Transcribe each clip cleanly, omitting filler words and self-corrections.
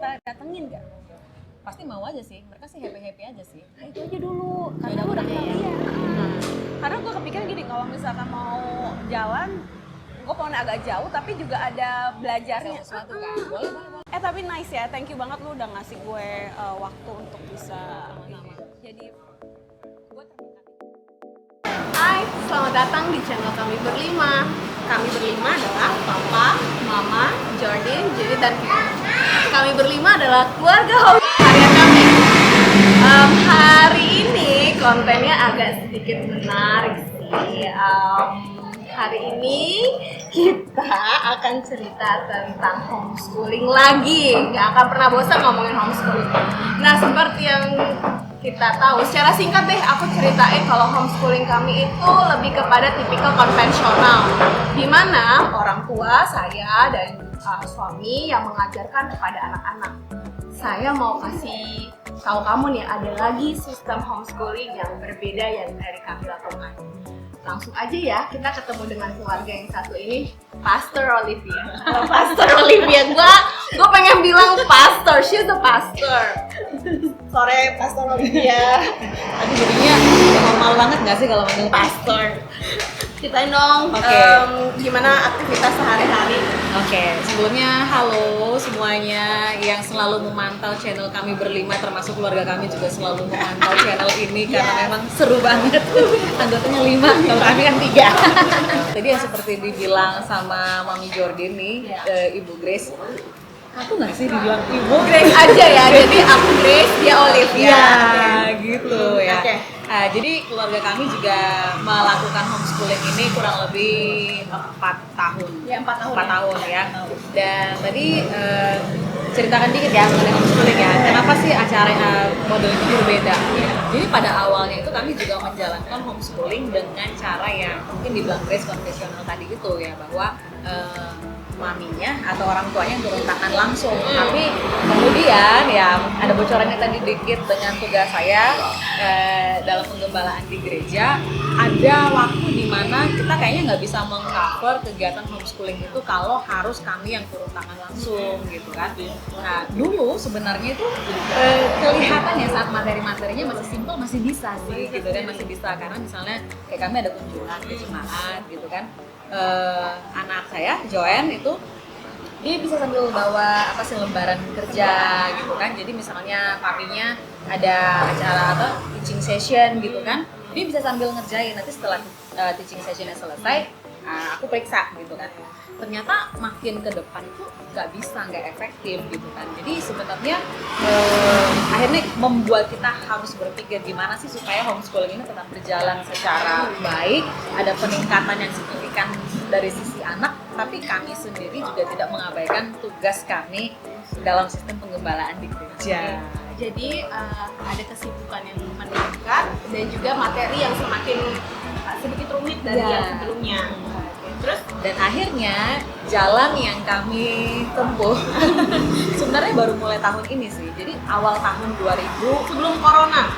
kita datengin gak? Pasti mau aja sih, mereka sih happy aja sih. Nah itu aja dulu, karena Beda udah budaya ya. iya. Karena gue kepikiran gini, kalau misalkan mau jalan, gue mau agak jauh tapi juga ada belajarnya. Sesuatu kan, boleh. Tapi nice ya, thank you banget lu udah ngasih gue waktu untuk bisa Sama-sama. jadi gue terbuka. Hai, selamat datang di channel kami berlima. Kami berlima adalah Papa, Mama, Jordan, Judy, dan Vika. Kami berlima adalah keluarga hobi harian kami. Hari ini kontennya agak sedikit menarik sih. Hari ini kita akan cerita tentang homeschooling lagi. Nggak akan pernah bosan ngomongin homeschooling. Nah, seperti yang kita tahu, secara singkat deh aku ceritain kalau homeschooling kami itu lebih kepada tipikal konvensional, di mana orang tua saya dan suami yang mengajarkan kepada anak-anak. Saya mau kasih tahu kamu nih, ada lagi sistem homeschooling yang berbeda yang dari kami lakukan. Langsung aja ya, kita ketemu dengan keluarga yang satu ini, Pastor Olivia. Halo Pastor Olivia, gue pengen bilang pastor, she's a pastor. Sore Pastor Olivia. Tadi jadinya normal banget nggak sih kalau manggil Pastor. Ceritain dong, gimana aktivitas sehari-hari? Oke, sebelumnya halo semuanya yang selalu memantau channel kami berlima, termasuk keluarga kami juga selalu memantau channel ini karena memang seru banget. Anggotanya 5, kalau kami kan 3. Jadi yang seperti dibilang sama Mami Jordan nih, Ibu Grace. Aku nggak sih dibilang Ibu Grace aja ya, jadi aku Grace, dia Olivia. Ya, gitu ya. Oke. Nah, jadi keluarga kami juga melakukan homeschooling ini kurang lebih 4 tahun. Ya, 4 tahun. 4 tahun ya. Dan tadi ceritakan dikit ya mengenai homeschooling ya. Kenapa sih acaranya model itu berbeda? Jadi pada awalnya itu kami juga menjalankan homeschooling dengan cara yang mungkin dibilang Grace konvensional tadi itu ya, bahwa maminya atau orang tuanya yang turun tangan langsung. Tapi kemudian ya ada bocorannya tadi dikit dengan tugas saya dalam penggembalaan di gereja, ada waktu di mana kita kayaknya nggak bisa mengcover kegiatan homeschooling itu kalau harus kami yang turun tangan langsung gitu kan. Nah dulu sebenarnya itu kelihatannya saat materi-materinya masih simpel, masih bisa sih gitu kan, masih bisa karena misalnya kayak kami ada kunjungan ke jemaat gitu kan. Anak saya Joanne itu dia bisa sambil bawa lembaran kerja gitu kan. Jadi misalnya papinya ada acara teaching session gitu kan, dia bisa sambil ngerjain. Nanti setelah teaching sessionnya selesai, aku periksa gitu kan. Ternyata makin ke depan itu nggak efektif gitu kan. Jadi sebenarnya akhirnya membuat kita harus berpikir gimana sih supaya homeschooling ini tetap berjalan secara baik, ada peningkatan yang signifikan dari sisi anak, tapi kami sendiri juga tidak mengabaikan tugas kami dalam sistem penggembalaan di gereja. Jadi ada kesibukan yang meningkat dan juga materi yang semakin sedikit rumit dari yang sebelumnya. Terus dan akhirnya jalan yang kami tempuh sebenarnya baru mulai tahun ini sih. Jadi awal tahun 2000 sebelum corona.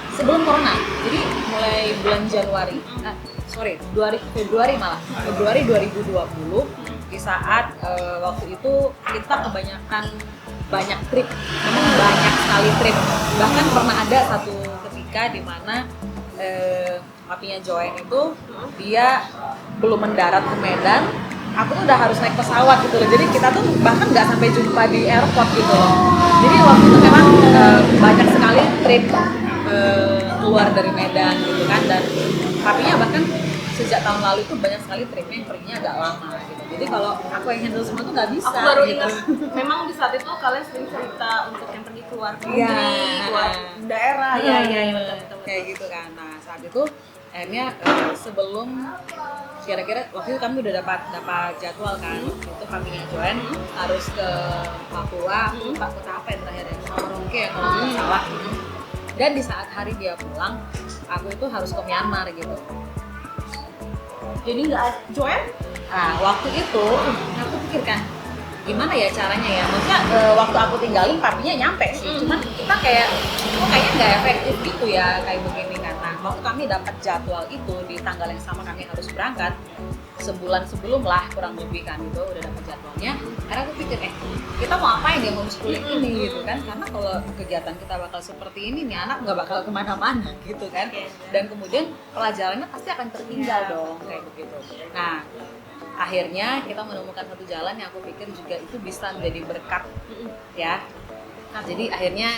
Jadi mulai bulan Januari. Februari 2020 di saat waktu itu kita kebanyakan banyak trip. Memang banyak sekali trip. Bahkan pernah ada satu ketika di mana papinya Joanne itu dia belum mendarat ke Medan, aku tuh udah harus naik pesawat gitu loh. Jadi kita tuh bahkan nggak sampai jumpa di airport gitu loh. Jadi waktu itu memang banyak sekali trip keluar dari Medan gitu kan. Dan papinya bahkan sejak tahun lalu itu banyak sekali tripnya yang perginya agak lama gitu. Jadi kalau aku yang handle semua tuh nggak bisa. Aku baru gitu. ingat, memang di saat itu kalian sering cerita untuk yang pergi keluar negeri, keluar daerah, betul. Kayak gitu kan. Nah saat itu akhirnya sebelum kira-kira waktu itu kami udah dapat jadwal kan, itu kami Joanne harus ke Papua, kota apa yang terakhir ya, Merauke ya kalau nggak salah. Dan di saat hari dia pulang, aku itu harus ke Myanmar gitu. Jadi nggak Joanne? Nah waktu itu aku pikirkan gimana ya caranya ya, maksudnya waktu aku tinggalin papinya nyampe sih, cuman kita kayaknya nggak efektif gitu ya kayak begini kan. Nah waktu kami dapat jadwal itu di tanggal yang sama kami harus berangkat, sebulan sebelum lah kurang lebih kan itu udah dapat jadwalnya. Karena aku pikir kita mau apain ya homeschooling ini gitu kan, karena kalau kegiatan kita bakal seperti ini nih anak nggak bakal kemana-mana gitu kan, dan kemudian pelajarannya pasti akan tertinggal dong kayak begitu. Nah akhirnya kita menemukan satu jalan yang aku pikir juga itu bisa menjadi berkat ya. Nah, jadi akhirnya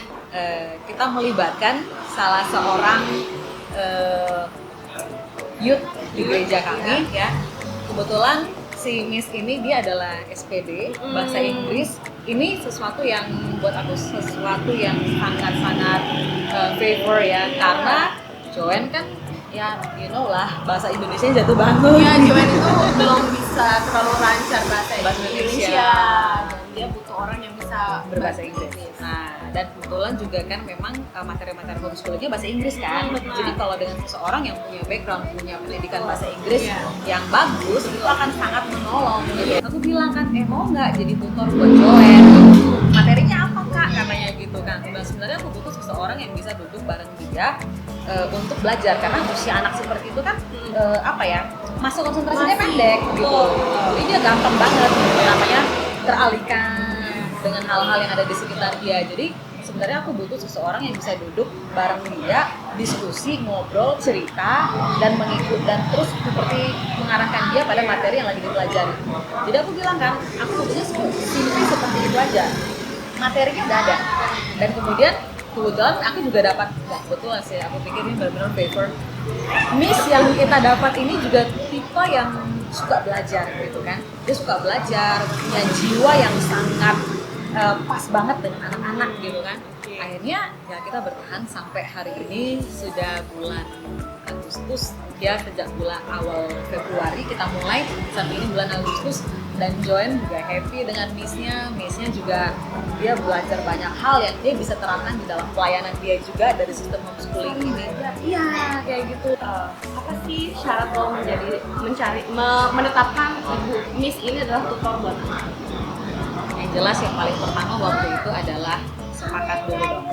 kita melibatkan salah seorang youth di gereja kami ya. Kebetulan si Miss ini dia adalah SPD bahasa Inggris. Ini sesuatu yang buat aku sesuatu yang sangat-sangat favor ya, karena Joanne kan ya you know lah bahasa Indonesia jatuh bangun. Ya, Joanne itu belum bisa terlalu lancar bahasa Indonesia. Dan dia butuh orang yang bisa berbahasa Inggris. Nah, dan kebetulan juga kan memang materi-materi homeschoolingnya bahasa Inggris kan. Jadi kalau dengan seseorang yang punya background, punya pendidikan bahasa Inggris yang bagus, itu akan sangat menolong. Jadi aku bilang kan, mau nggak jadi tutor buat Joanne? Materinya apa kak? Katanya gitu kan. Nah, sebenarnya aku butuh seseorang yang bisa duduk bareng dia untuk belajar, karena usia anak seperti itu kan masa konsentrasinya pendek gitu. Jadi dia gampang banget namanya teralihkan dengan hal-hal yang ada di sekitar dia. Jadi sebenarnya aku butuh seseorang yang bisa duduk bareng dia, diskusi, ngobrol, cerita, dan mengikut dan terus seperti mengarahkan dia pada materi yang lagi dipelajari. Jadi aku bilang kan, aku butuhnya simpel seperti itu aja. Materinya udah ada. Dan kemudian kebetulan aku juga dapat, kebetulan sih aku pikir ini benar-benar favor. Miss yang kita dapat ini juga tipe yang suka belajar gitu kan. Dia suka belajar, punya jiwa yang sangat pas banget dengan anak-anak gitu kan. Akhirnya ya kita bertahan sampai hari ini sudah bulan Agustus ya, sejak bulan awal Februari kita mulai sampai ini bulan Agustus, dan Joanne juga happy dengan Miss-nya juga dia belajar banyak hal yang dia bisa terapkan di dalam pelayanan dia juga dari sistem homeschooling ini. Iya kayak gitu. Apa sih syarat lo menetapkan ibu Miss ini adalah tutor buat anak? Yang jelas yang paling pertama waktu itu adalah sepakat dulu dong.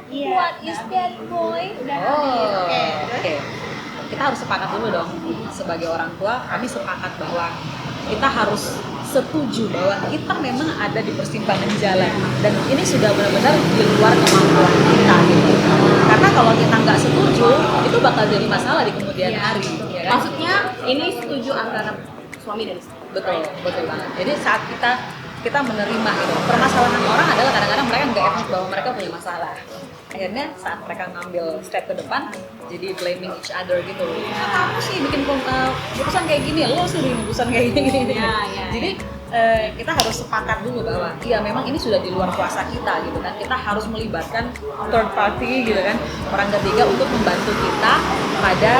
What is that boy? Oke. Kita harus sepakat dulu dong. Sebagai orang tua, kami sepakat bahwa kita harus setuju bahwa kita memang ada di persimpangan jalan, dan ini sudah benar-benar di luar kemampuan kita gitu. Karena kalau kita nggak setuju, itu bakal jadi masalah di kemudian hari. Ya kan? Maksudnya ini setuju antara suami dan istri. Betul banget. Jadi saat kita menerima itu, permasalahan orang adalah kadang-kadang mereka nggak enak bahwa mereka punya masalah. Akhirnya saat mereka ngambil step ke depan, jadi blaming each other gitu. Kamu sih bikin keputusan kayak gini, lo sih bikin keputusan kayak gini. Jadi kita harus sepakat dulu bahwa iya memang ini sudah di luar kuasa kita gitu kan. Kita harus melibatkan third party gitu kan, orang ketiga untuk membantu kita pada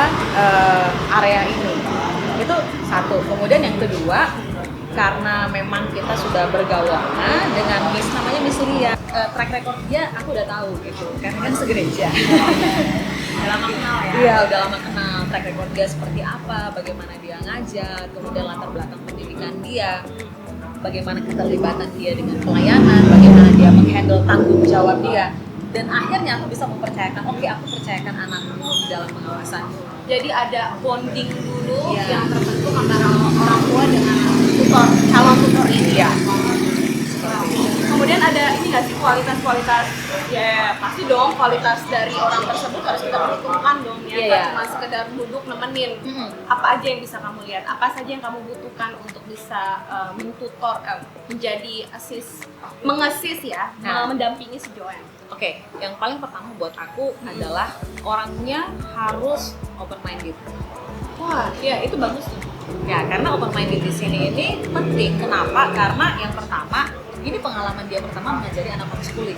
area ini. Itu satu. Kemudian yang kedua, karena memang kita sudah bergaul lama dengan Miss, namanya Miss Lia, track record dia aku udah tahu gitu, karena kan segereja. Udah lama kenal ya? Iya, udah lama kenal. Track record dia seperti apa, bagaimana dia ngajar, kemudian latar belakang pendidikan dia, bagaimana keterlibatan dia dengan pelayanan, bagaimana dia menghandle tanggung jawab dia. Dan akhirnya aku bisa mempercayakan, oke, aku percayakan anakku di dalam pengawasan. Jadi ada bonding dulu yang terbentuk antara orang tua dengan tutor, calon tutor ini ya. Kemudian ada ini nggak sih kualitas-kualitas, ya pasti dong kualitas dari orang tersebut harus kita perhitungkan dong ya, nggak cuma sekedar duduk nemenin. Apa aja yang bisa kamu lihat, apa saja yang kamu butuhkan untuk bisa mentutor, menjadi mengasis ya, mendampingi si Joanne. Oke, yang paling pertama buat aku adalah orangnya harus open minded. Wah, ya itu bagus tuh. Ya, karena open minded di sini ini penting. Kenapa? Karena yang pertama, ini pengalaman dia pertama mengajari anak homeschooling.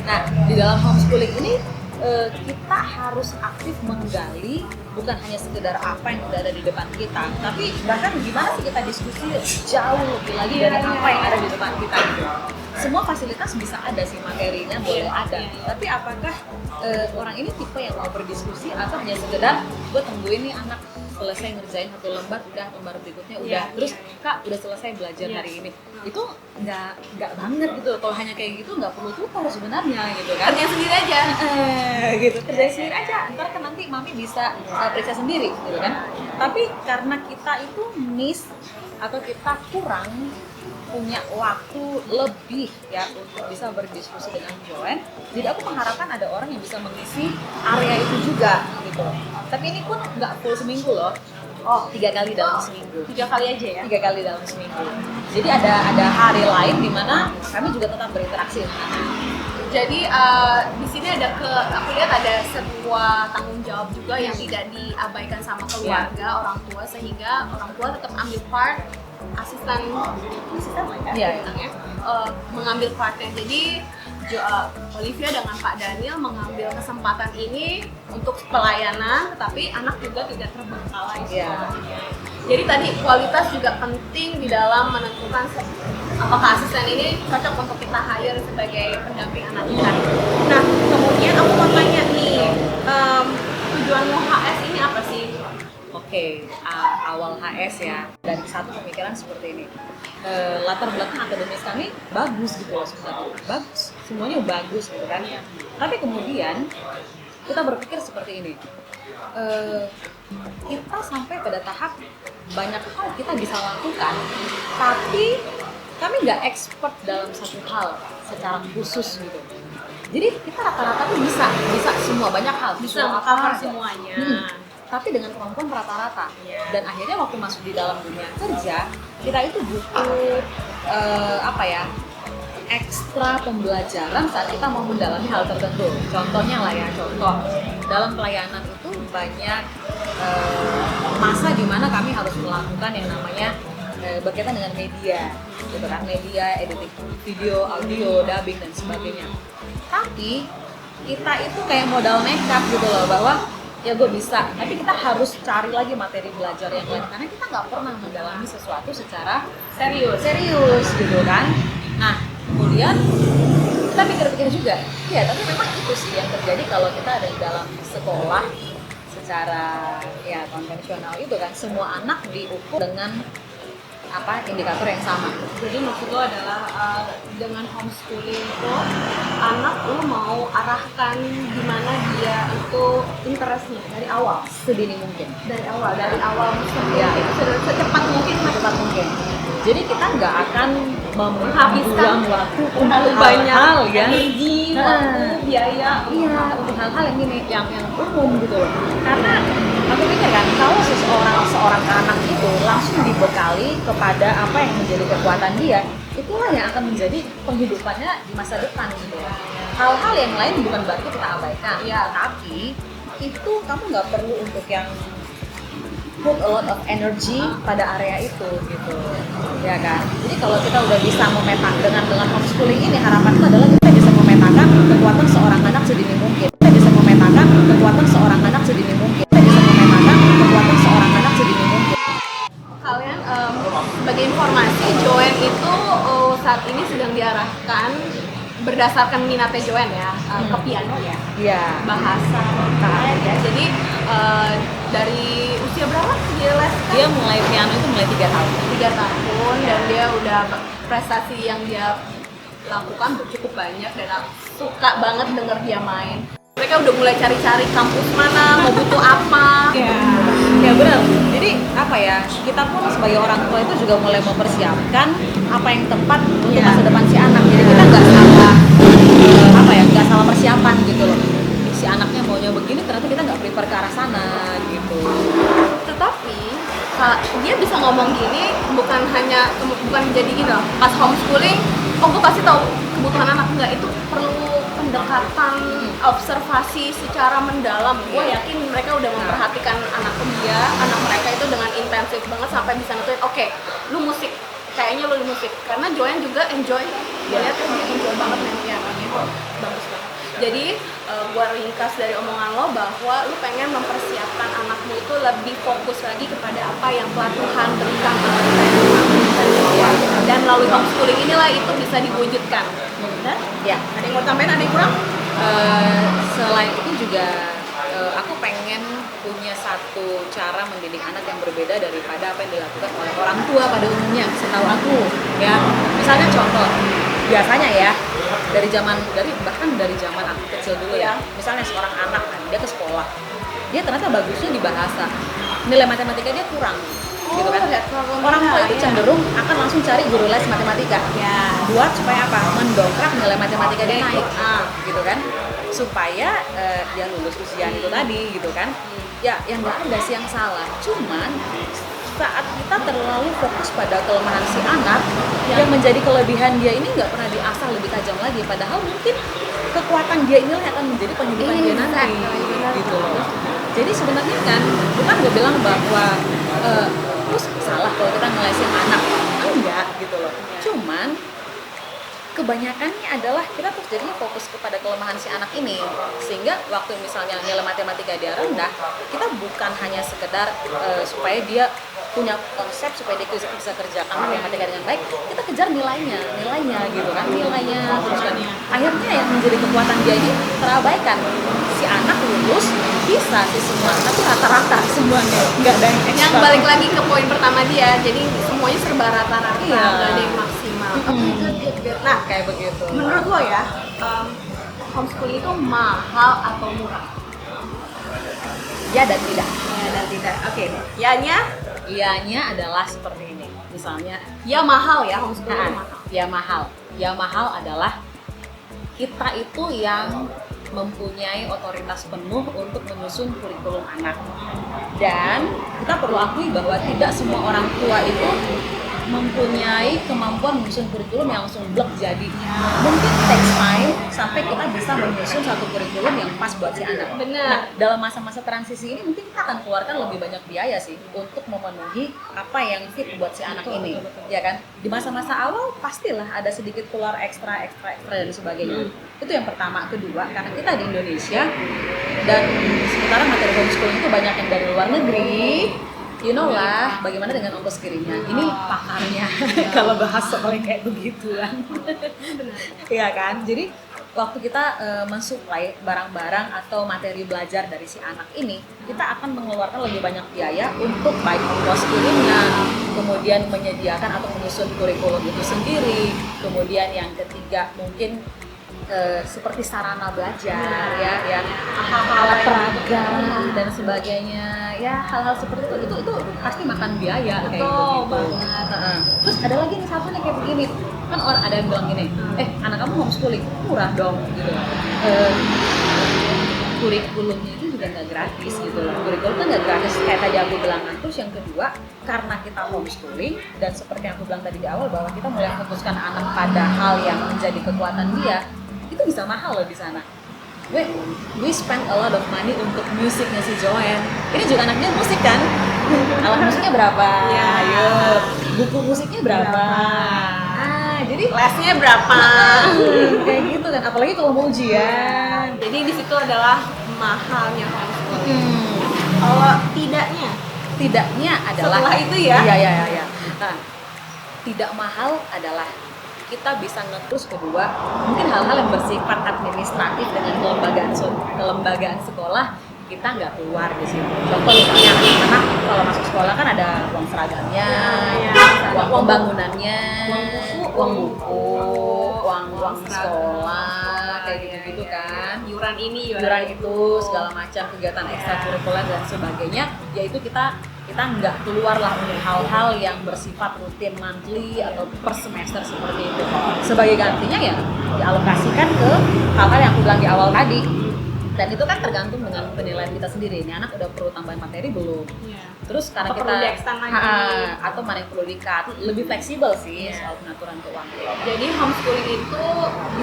Nah, di dalam homeschooling ini kita harus aktif menggali, bukan hanya sekedar apa yang udah ada di depan kita, tapi bahkan gimana sih kita diskusi jauh lebih lagi dari apa yang ada di depan kita gitu. Semua fasilitas bisa ada sih, materinya boleh ada, tapi apakah orang ini tipe yang mau berdiskusi atau hanya sekedar gue tungguin nih anak selesai ngerjain satu lembar, udah lembar berikutnya udah. Iya, Terus iya. Kak udah selesai belajar Iya. hari ini. Itu nggak banget gitu. Kalau hanya kayak gitu nggak perlu tutor sebenarnya gitu kan. Kerja sendiri aja. Gitu kerjain sendiri aja, ntar kan nanti mami bisa periksa sendiri gitu kan. Tapi karena kita itu miss atau kita kurang punya waktu lebih ya untuk bisa berdiskusi dengan Joanne, jadi aku mengharapkan ada orang yang bisa mengisi area itu juga gitu. Tapi ini pun nggak full seminggu loh. Oh, 3 kali dalam seminggu. 3 kali aja ya. 3 kali dalam seminggu. Jadi ada hari lain di mana kami juga tetap berinteraksi dengan anak. Jadi di sini aku lihat ada sebuah tanggung jawab juga yang tidak diabaikan sama keluarga, orang tua, sehingga orang tua tetap ambil part, asisten lah ya, Iya. bilangnya, mengambil partnya. Jadi Olivia dengan Pak Daniel mengambil kesempatan ini untuk pelayanan, tetapi anak juga tidak terbengkalai. Iya. Jadi tadi kualitas juga penting di dalam menentukan apakah asisten ini cocok untuk kita hire sebagai pendamping anak kita. Nah, kemudian aku mau tanya nih, tujuanmu HS ini apa sih? Oke, awal HS ya, dari satu pemikiran seperti ini. Latar belakang akademis kami bagus gitu loh sebenarnya, bagus, semuanya bagus gitu kan. Tapi kemudian kita berpikir seperti ini, kita sampai pada tahap banyak hal kita bisa lakukan, tapi kami nggak expert dalam satu hal secara khusus gitu. Jadi kita rata-rata tuh bisa semua banyak hal, Bisa visual cover aja. semuanya. Tapi dengan kemampuan rata-rata. Iya. Dan akhirnya waktu masuk di dalam dunia kerja, kita itu butuh ekstra pembelajaran saat kita mau mendalami hal tertentu. Contohnya lah ya, contoh dalam pelayanan itu banyak masa di mana kami harus melakukan yang namanya berkaitan dengan media, gitu kan, media, editing video, audio, dubbing dan sebagainya. Tapi kita itu kayak modal nekat gitu loh, bahwa ya gue bisa, tapi kita harus cari lagi materi belajar yang lain karena kita nggak pernah mendalami sesuatu secara serius gitu kan. Nah kemudian kita pikir-pikir juga, ya tapi memang itu sih yang terjadi kalau kita ada di dalam sekolah secara ya konvensional itu kan, semua anak diukur dengan indikator yang sama. Jadi maksud lo adalah dengan homeschooling itu anak lo mau arahkan gimana dia itu interestnya dari awal. Sedini mungkin. Dari awal Ya. secepat mungkin mas. Secepat mungkin. Jadi kita nggak akan Menghabiskan membuang waktu terlalu untuk banyak hal yang energi, Nah. waktu, biaya. iya untuk hal-hal yang gini yang umum gitu loh. Karena aku pikir kan kalau seorang anak itu langsung dibekali kepada apa yang menjadi kekuatan dia, itulah yang akan menjadi penghidupannya di masa depan gitu. Hal-hal yang lain bukan berarti kita abaikan, Iya. tapi itu kamu nggak perlu untuk yang put a lot of energy pada area itu gitu, ya kan. Jadi kalau kita udah bisa memetakan dengan homeschooling ini, harapanku adalah kita bisa memetakan kekuatan seorang anak sedini mungkin. Kita bisa memetakan kekuatan seorang anak sedini mungkin. Kita bisa memetakan kekuatan seorang anak sedini mungkin. Kalian sebagai informasi, Joanne itu saat ini sedang diarahkan berdasarkan minatnya Joanne ya, ke piano ya, Iya. bahasa karet ya. Jadi dari usia berapa dia les? Dia mulai piano itu mulai 3 tahun. 3 tahun dan dia udah prestasi yang dia lakukan cukup banyak dan aku suka banget denger dia main. Mereka udah mulai cari-cari kampus mana, mau butuh apa. Ya benar. Jadi apa ya? Kita pun sebagai orang tua itu juga mulai mempersiapkan apa yang tepat untuk masa depan si anak. Jadi kita nggak salah persiapan gitu loh. Si anaknya maunya begini, ternyata kita nggak prepare ke arah sana gitu. Tetapi dia bisa ngomong gini bukan jadi gini loh, pas homeschooling gue pasti tahu kebutuhan anak. Enggak, itu perlu pendekatan observasi secara mendalam. Gue yakin mereka udah memperhatikan anak mereka itu dengan intensif banget sampai bisa nentuin oke, lu musik, kayaknya lu di musik, karena Joanne juga enjoy. Gue lihat tuh dia enjoy banget main pianonya, bagus banget. Jadi gue ringkas dari omongan lo bahwa lu pengen mempersiapkan anakmu itu lebih fokus lagi kepada apa yang Tuhan berikan dan melalui homeschooling inilah itu bisa diwujudkan. Benar? Ya. Ada yang mau tambahin, ada yang kurang? Selain itu juga aku pengen punya satu cara mendidik anak yang berbeda daripada apa yang dilakukan oleh orang tua pada umumnya, setahu aku ya. Misalnya contoh, biasanya ya bahkan dari zaman aku kecil dulu ya, misalnya seorang anak kan, dia ke sekolah, dia ternyata bagusnya di bahasa, nilai matematika dia kurang, gitu kan. Orang tua itu cenderung akan langsung cari guru les matematika, buat supaya apa? Mendongkrak nilai matematika dia naik, gitu kan, supaya dia lulus ujian itu tadi, gitu kan. Ya, yang nggak ada sih yang salah, cuman saat kita terlalu fokus pada kelemahan si anak, yang menjadi kelebihan dia ini nggak pernah diasah lebih tajam lagi, padahal mungkin kekuatan dia inilah yang akan menjadi penghidupan dia nanti, gitu loh. Jadi sebenarnya kan, bukan gue bilang bahwa terus salah kalau kita ngelesin anak, enggak gitu loh. Cuman kebanyakannya adalah kita terus jadinya fokus kepada kelemahan si anak ini, sehingga waktu misalnya nilai matematika dia rendah, kita bukan hanya sekedar supaya dia punya konsep supaya dia bisa kerjakan matematika dengan baik, kita kejar nilainya gitu kan, nilainya terus kan akhirnya yang menjadi kekuatan dia ini terabaikan. Si anak lulus bisa sih semua, tapi rata-rata semuanya, nggak ada yang ekstra. Yang balik lagi ke poin pertama dia, jadi semuanya serba rata-rata, nggak ada yang maksimal. Good. Nah, kayak begitu. Menurut lo ya, homeschooling itu mahal atau murah? Ya dan tidak. Ya dan tidak. Oke. Ianya adalah seperti ini. Misalnya, ya mahal ya homeschooling. Mahal. Ya mahal adalah kita itu yang mempunyai otoritas penuh untuk menyusun kurikulum anak. Dan kita perlu akui bahwa tidak semua orang tua itu mempunyai kemampuan menyusun kurikulum yang langsung blok jadi. Mungkin takes time sampai kita bisa menyusun satu kurikulum yang pas buat si anak. Benar. Nah, dalam masa-masa transisi ini mungkin kita akan keluarkan lebih banyak biaya sih untuk memenuhi apa yang fit buat si anak ini, ya kan? Di masa-masa awal pastilah ada sedikit keluar ekstra dan sebagainya. Itu yang pertama. Kedua, karena kita di Indonesia dan sementara materi homeschooling itu banyak yang dari luar negeri. You know lah, bagaimana dengan ongkos kirimnya? Ini pakarnya kalau bahas soal kayak begituan. Iya kan? Jadi waktu kita mensuplai barang-barang atau materi belajar dari si anak ini, kita akan mengeluarkan lebih banyak biaya untuk baik ongkos kirimnya, kemudian menyediakan atau menyusun kurikulum itu sendiri, kemudian yang ketiga mungkin seperti sarana belajar, ya alat peraga dan sebagainya, ya hal-hal seperti itu pasti makan biaya kayak gitu. Terus ada lagi nih satu nih kayak begini, kan orang ada yang bilang gini, anak kamu homeschooling murah dong gitu. Kurikulumnya itu juga nggak gratis gitu loh. Kurikulum kan nggak gratis kayak tadi aku bilang. Terus yang kedua, karena kita homeschooling dan seperti yang aku bilang tadi di awal bahwa kita mulai fokuskan anak pada hal yang menjadi kekuatan dia, itu bisa mahal loh di sana. We spend a lot of money untuk musiknya si Joanne. Ini juga anaknya musik kan? Alat musiknya berapa? Ya. Ayo. Buku musiknya berapa? Jadi lesnya berapa? Kayak gitu kan. Apalagi kalau mau ujian. Jadi di situ adalah mahalnya homeschooling. Kalau tidaknya adalah setelah itu ya. Iya. Nah, tidak mahal adalah kita bisa nge-terus kedua, mungkin hal-hal yang bersifat administratif dengan kelembagaan sekolah kita nggak keluar di situ. Contoh misalnya anak kalau masuk sekolah kan ada uang seragamnya, uang pembangunannya, uang buku, uang sekolah, kayak gitu-gitu kan. Yuran ini, yuran itu, segala macam kegiatan ekstrakurikuler dan sebagainya, yaitu kita nggak keluar lah untuk hal-hal yang bersifat rutin monthly atau per semester seperti itu. Sebagai gantinya ya dialokasikan ke hal-hal yang aku bilang di awal tadi. Dan itu kan tergantung dengan penilaian kita sendiri. Ini anak udah perlu tambahan materi belum? Terus karena kita atau mana yang perlu di-cut, lebih fleksibel sih soal pengaturan keuangan. Jadi homeschooling itu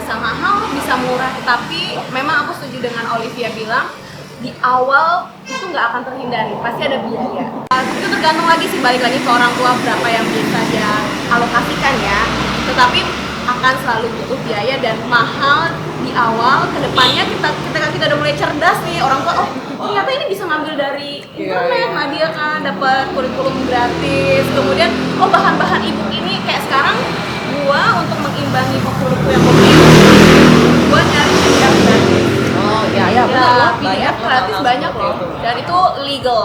bisa mahal, bisa murah, tapi memang aku setuju dengan Olivia bilang di awal itu nggak akan terhindari, pasti ada biaya. Itu tergantung lagi sih, balik lagi ke orang tua berapa yang bisa dia alokasikan ya. Tetapi akan selalu butuh biaya dan mahal di awal. Kedepannya ketika kita udah mulai cerdas nih, orang tua ternyata ini bisa ngambil dari internet, nah dia kan dapat kurikulum gratis. Kemudian bahan-bahan ebook ini kayak sekarang gua untuk mengimbangi buku-buku yang gue beli, gua nyari yang gratis. Benar. PDF loh gratis hal-hal banyak seperti loh, itu. dan itu legal,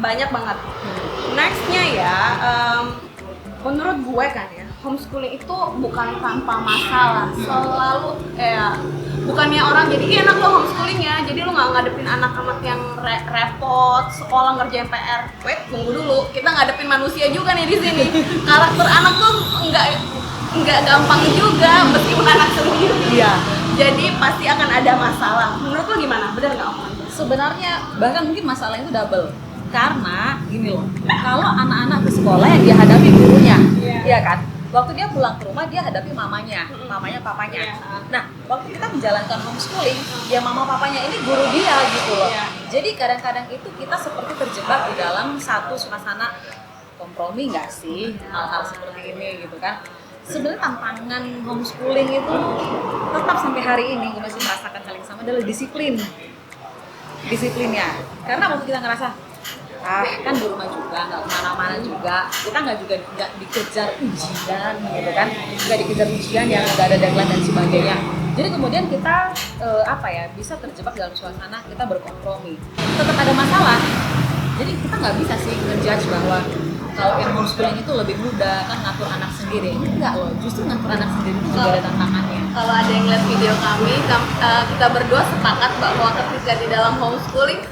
banyak banget. Nextnya ya, menurut gue kan ya, homeschooling itu bukan tanpa masalah, selalu bukannya orang jadi enak lo homeschooling ya, jadi lo nggak ngadepin anak-anak yang repot sekolah ngerjain PR. Wait, tunggu dulu, kita ngadepin manusia juga nih di sini. Karakter anak tuh nggak gampang juga, meskipun anak sendiri. Iya. Jadi pasti akan ada masalah. Menurut lo gimana? Bener nggak Om? Sebenarnya bahkan mungkin masalah itu double. Karena gini loh, kalau anak-anak ke sekolah yang dia hadapi gurunya, iya kan? Waktu dia pulang ke rumah dia hadapi mamanya, papanya. Nah, waktu kita menjalankan homeschooling, ya mama papanya ini guru dia gitu loh. Jadi kadang-kadang itu kita seperti terjebak di dalam satu suasana kompromi nggak sih, hal-hal seperti ini gitu kan. Sebenarnya tantangan homeschooling itu tetap sampai hari ini gue masih merasakan hal yang sama, adalah disiplinnya. Karena waktu kita ngerasa kan di rumah juga, nggak kemana-mana juga, kita nggak dikejar ujian gitu kan, nggak dikejar ujian yang nggak ada deadline dan sebagainya. Jadi kemudian kita bisa terjebak dalam suasana kita berkompromi, tetap ada masalah. Jadi kita nggak bisa sih ngejudge bahwa kalau yang homeschooling itu lebih mudah kan ngatur anak sendiri. Enggak loh, justru ngatur anak sendiri itu juga ada tantangannya. Kalau ada yang lihat video kami, kita berdua sepakat bahwa ketika di dalam homeschooling,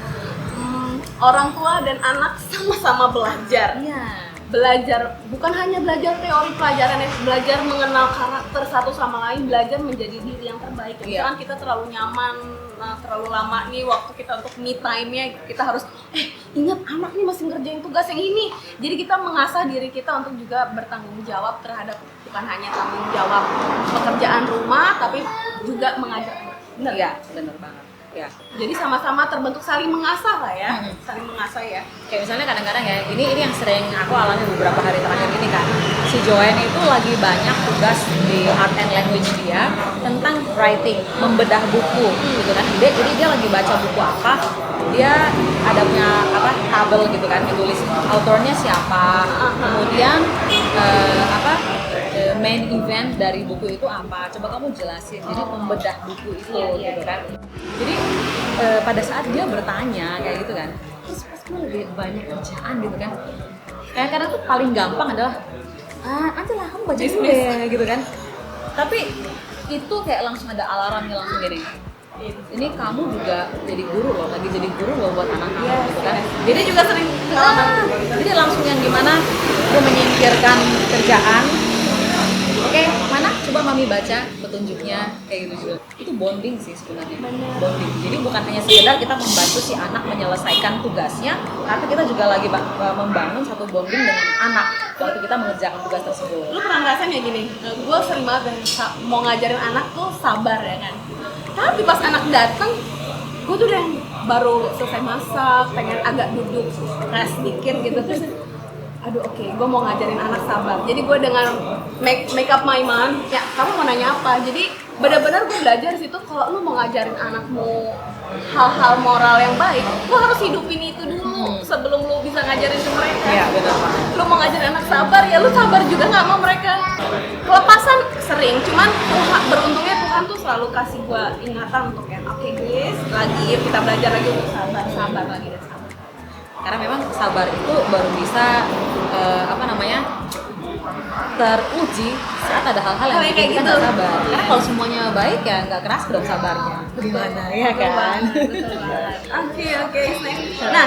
orang tua dan anak sama-sama belajar. Iya. Belajar, bukan hanya belajar teori pelajaran, belajar mengenal karakter satu sama lain, belajar menjadi diri yang terbaik. Misalkan kita terlalu nyaman, terlalu lama nih waktu kita untuk me time-nya, kita harus ingat anak nih masih ngerjain tugas yang ini. Jadi kita mengasah diri kita untuk juga bertanggung jawab terhadap, bukan hanya tanggung jawab pekerjaan rumah, tapi juga mengajar. Bener Iya, bener banget. Ya. Jadi sama-sama terbentuk saling mengasah lah ya, saling mengasah ya. Kayak misalnya kadang-kadang ya, ini yang sering aku alami beberapa hari terakhir ini kan. Si Joanne itu lagi banyak tugas di art and language dia tentang writing, membedah buku gitu kan. Jadi dia lagi baca buku apa, dia ada punya tabel gitu kan, ditulis autornya siapa, kemudian main event dari buku itu apa, coba kamu jelasin. Jadi membedah buku itu gitu kan. Jadi pada saat dia bertanya kayak gitu kan, terus pas gue lebih banyak kerjaan gitu kan, kadang-kadang tuh paling gampang adalah nanti lah kamu baca dulu deh gitu kan. Tapi itu kayak langsung ada alarmnya, langsung gini, ini kamu juga jadi guru loh, lagi jadi guru loh buat anak-anak gitu kan. Jadi juga sering jadi langsung yang gimana gue menyingkirkan kerjaan. Oke, mana? Coba mami baca petunjuknya kayak gitu juga. Itu bonding sih sebenarnya. Bonding. Jadi bukan hanya sekedar kita membantu si anak menyelesaikan tugasnya, tapi kita juga lagi membangun satu bonding dengan anak waktu kita mengerjakan tugas tersebut. Lu pernah ngerasain ya gini? Gue sering banget mau ngajarin anak tuh sabar ya kan. Tapi pas anak dateng, gue tuh udah baru selesai masak, pengen agak duduk rest dikit gitu, terus aduh oke, gue mau ngajarin anak sabar. Jadi gue dengan make up my mind, ya kamu mau nanya apa? Jadi benar-benar gue belajar di situ, kalau lu mau ngajarin anakmu hal-hal moral yang baik, lu harus hidupin itu dulu sebelum lu bisa ngajarin ke mereka. Iya, benar. Lu mau ngajarin anak sabar, ya lu sabar juga nggak mau mereka. Kelepasan sering, cuman beruntungnya Tuhan tuh selalu kasih gue ingatan untuk yang oke guys, lagi kita belajar lagi untuk sabar lagi dan sabar. Karena memang sabar itu baru bisa teruji saat ada hal-hal yang bikin kita nggak sabar. Karena kalau semuanya baik ya nggak keras dong sabarnya. Gimana ya kan? Oke. Nah,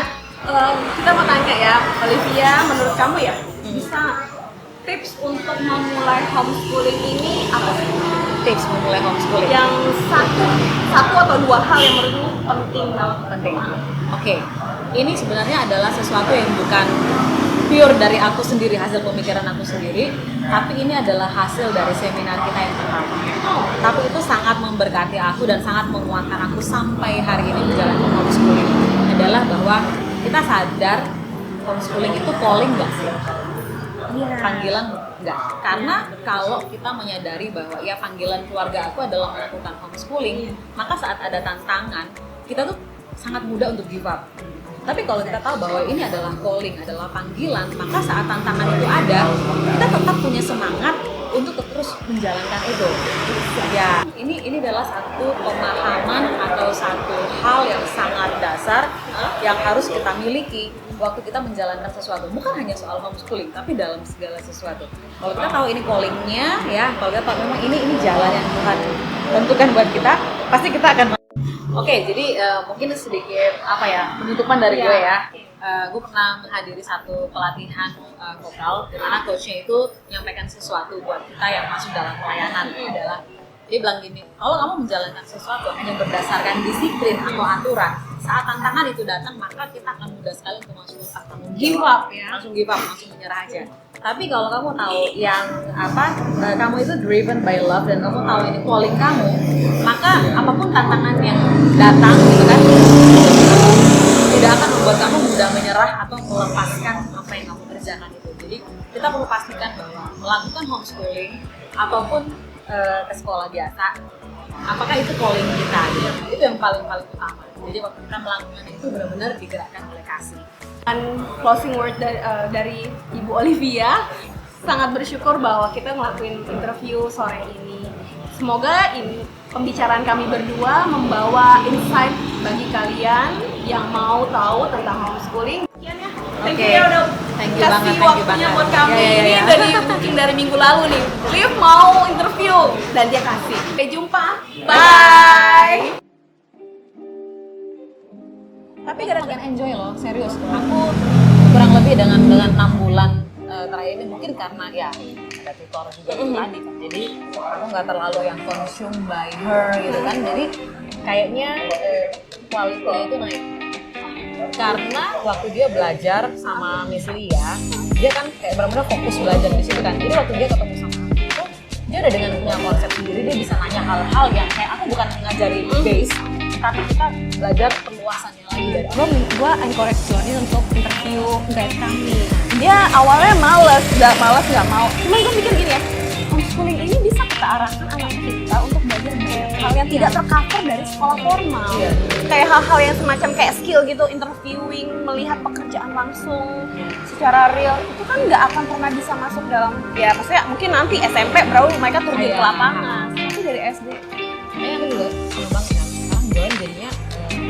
kita mau tanya ya, Olivia, menurut kamu ya, bisa tips untuk memulai homeschooling ini apa sih? Tips memulai homeschooling Yang satu atau dua hal yang menurutmu penting. Oke. Ini sebenarnya adalah sesuatu yang bukan pure dari aku sendiri, hasil pemikiran aku sendiri, tapi ini adalah hasil dari seminar kita yang pertama. Tapi itu sangat memberkati aku dan sangat menguatkan aku sampai hari ini menjalankan homeschooling. Adalah bahwa kita sadar homeschooling itu calling nggak sih? Panggilan nggak? Karena kalau kita menyadari bahwa ya panggilan keluarga aku adalah melakukan homeschooling, maka saat ada tantangan kita tuh sangat mudah untuk give up. Tapi kalau kita tahu bahwa ini adalah calling, adalah panggilan, maka saat tantangan itu ada, kita tetap punya semangat untuk terus menjalankan itu. Ya, ini adalah satu pemahaman atau satu hal yang sangat dasar yang harus kita miliki waktu kita menjalankan sesuatu. Bukan hanya soal homeschooling, tapi dalam segala sesuatu. Kalau kita tahu ini callingnya, ya, kalau kita tahu memang ini jalan yang Tuhan tentukan buat kita, pasti kita akan. Oke, jadi mungkin sedikit penutupan dari gue ya. Gue pernah menghadiri satu pelatihan vokal di mana coachnya itu menyampaikan sesuatu buat kita yang masuk dalam pelayanan. Adalah dia bilang gini, kalau kamu menjalankan sesuatu hanya berdasarkan disiplin atau aturan, saat tantangan itu datang maka kita akan mudah sekali untuk langsung give up ya, langsung menyerah aja. Tapi kalau kamu tahu yang kamu itu driven by love dan kamu tahu ini calling kamu, maka apapun tantangan yang datang gitu kan tidak akan membuat kamu mudah menyerah atau melepaskan apa yang kamu kerjakan itu. Jadi kita perlu pastikan bahwa melakukan homeschooling ataupun ke sekolah biasa, apakah itu calling kita gitu. Itu yang paling utama. Jadi waktu kita melakukan itu benar-benar digerakkan oleh kasih. Dan closing word dari Ibu Olivia, sangat bersyukur bahwa kita ngelakuin interview sore ini. Semoga ini pembicaraan kami berdua membawa insight bagi kalian yang mau tahu tentang homeschooling. Sekian ya. Thank you ya udah kasih waktunya buat kami. Ini mungkin dari minggu lalu nih. Liv mau interview dan dia kasih. Sampai jumpa. Bye. Tapi gara-gara enjoy loh, serius. Aku kurang lebih dengan 6 bulan terakhir ini mungkin karena ya ada tutor juga tadi kan. Jadi aku nggak terlalu yang consumed by her gitu kan. Jadi kayaknya kualitasnya itu naik. Karena waktu dia belajar sama Miss Lia, dia kan kayak benar-benar fokus belajar di situ kan. Jadi waktu dia ketemu sama aku, dia udah dengan punya konsep sendiri, dia bisa nanya hal-hal yang kayak aku bukan ngajari base, tapi kita belajar perluasannya lagi dari Gue encourage Jordan untuk interview guide kami. Dia awalnya males nggak mau. Cuman gue pikir gini ya, homeschooling ini bisa kita arahkan anak kita untuk belajar hal yang tidak tercover dari sekolah formal. Kayak hal-hal yang semacam kayak skill gitu, interviewing, melihat pekerjaan langsung secara real, itu kan nggak akan pernah bisa masuk dalam, ya maksudnya mungkin nanti SMP baru mereka turun ke lapangan. Tapi dari SD. Kayaknya aku juga seneng banget kan. Sekarang Joan jadinya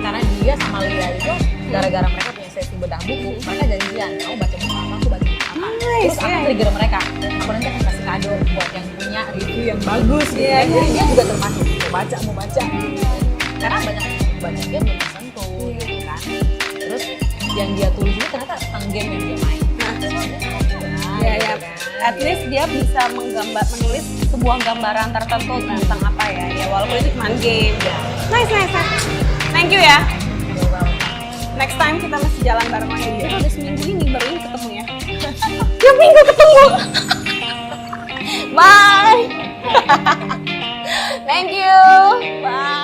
karena dia sama Lia itu gara-gara mereka punya sesi bedah buku, mereka janjian, kamu baca buku apa, aku baca buku apa. Terus aku trigger mereka, aku nanti akan kasih kado buat yang punya review yang bagus gitu. Jadi dia juga termasuk mau baca. Karena banyak buku baca dia belum tersentuh gitu kan. Terus yang dia tulis itu ternyata tentang game yang dia main. Ya. At least dia bisa menulis sebuah gambaran tertentu tentang apa ya. Ya walaupun itu cuma game. Nice. Thank you ya. Next time kita masih jalan bareng lagi. Kita udah seminggu ini baru ini ketemu ya. Tiap minggu ketemu. Bye. Thank you. Bye.